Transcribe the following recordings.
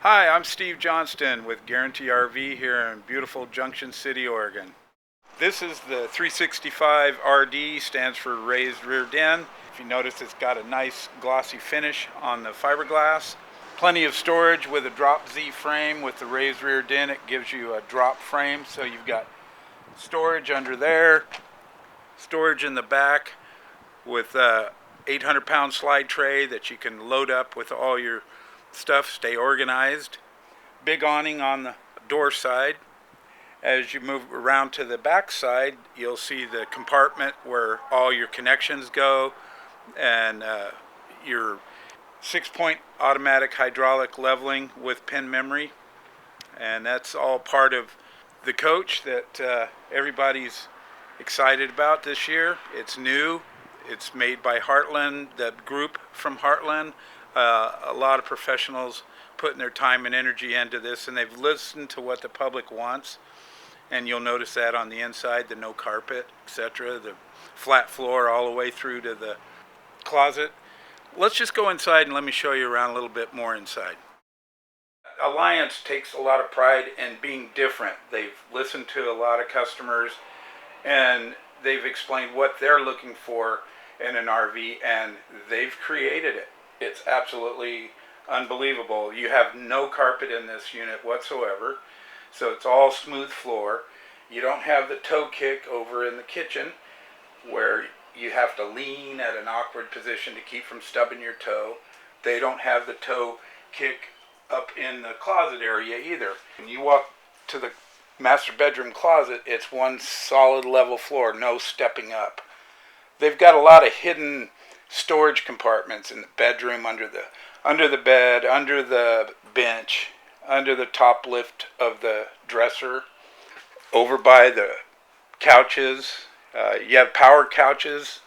Hi, I'm Steve.Johnston with Guaranty RV here in beautiful Junction City, Oregon. This is the 365 RD, stands for raised rear den. If you notice, it's got a nice glossy finish on the fiberglass. Plenty of storage with a drop Z frame. With the raised rear den, it gives you a drop frame, so you've got storage under there, storage in the back with a 800-pound slide tray that you can load up with all your stuff, stay organized. Big awning on the door side. As you move around to the back side, you'll see the compartment where all your connections go, and your 6-point automatic hydraulic leveling with pin memory. And that's all part of the coach that everybody's excited about this year. It's new. It's made by Heartland, the group from Heartland. A lot of professionals putting their time and energy into this, and they've listened to what the public wants. And you'll notice that on the inside, the no carpet, etc., the flat floor all the way through to the closet. Let's just go inside and let me show you around a little bit more inside. Alliance takes a lot of pride in being different. They've listened to a lot of customers, and they've explained what they're looking for in an RV, and they've created it. It's absolutely unbelievable. You have no carpet in this unit whatsoever, so it's all smooth floor. You don't have the toe kick over in the kitchen where you have to lean at an awkward position to keep from stubbing your toe. They don't have the toe kick up in the closet area either. When you walk to the master bedroom closet, it's one solid level floor, no stepping up. They've got a lot of hidden storage compartments in the bedroom, under the bed, under the bench, under the top lift of the dresser, over by the couches. You have power couches,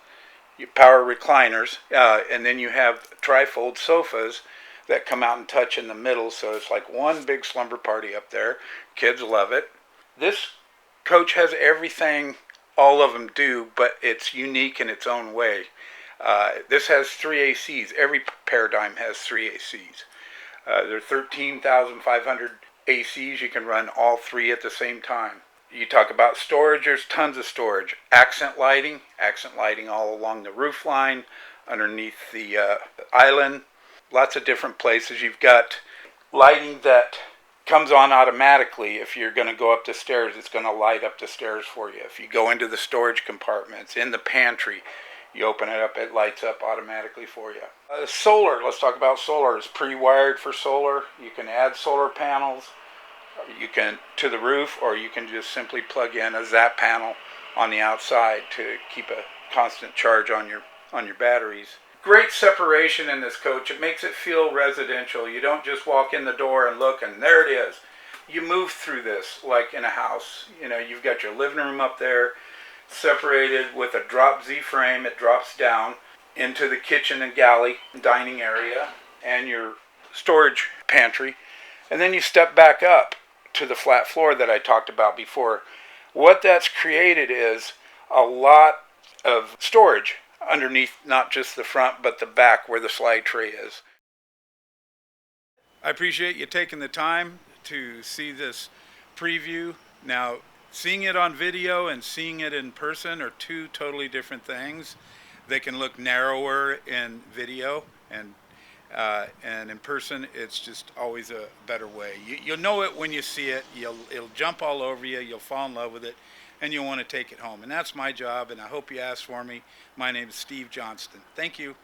power recliners, and then you have trifold sofas that come out and touch in the middle, so it's like one big slumber party up there. Kids love it. This coach has everything all of them do, but it's unique in its own way. This has 3 ACs. Every Paradigm has 3 ACs. There are 13,500 ACs. You can run all 3 at the same time. You talk about storage, there's tons of storage. Accent lighting all along the roof line, underneath the island. Lots of different places. You've got lighting that comes on automatically. If you're going to go up the stairs, it's going to light up the stairs for you. If you go into the storage compartments, in the pantry, you open it up, it lights up automatically for you. Solar, let's talk about solar. It's pre-wired for solar. You can add solar panels to the roof, or you can just simply plug in a zap panel on the outside to keep a constant charge on your batteries. Great separation in this coach. It makes it feel residential. You don't just walk in the door and look and there it is. You move through this like in a house. You've got your living room up there, separated with a drop Z frame. It drops down into the kitchen and galley dining area and your storage pantry, and then you step back up to the flat floor that I talked about before. What that's created is a lot of storage underneath, not just the front but the back where the slide tray is. I appreciate you taking the time to see this preview. Now, seeing it on video and seeing it in person are two totally different things. They can look narrower in video, and in person it's just always a better way. You'll know it when you see it. It'll jump all over you. You'll fall in love with it, and you'll want to take it home. And that's my job, and I hope you ask for me. My name is Steve.Johnston. Thank you.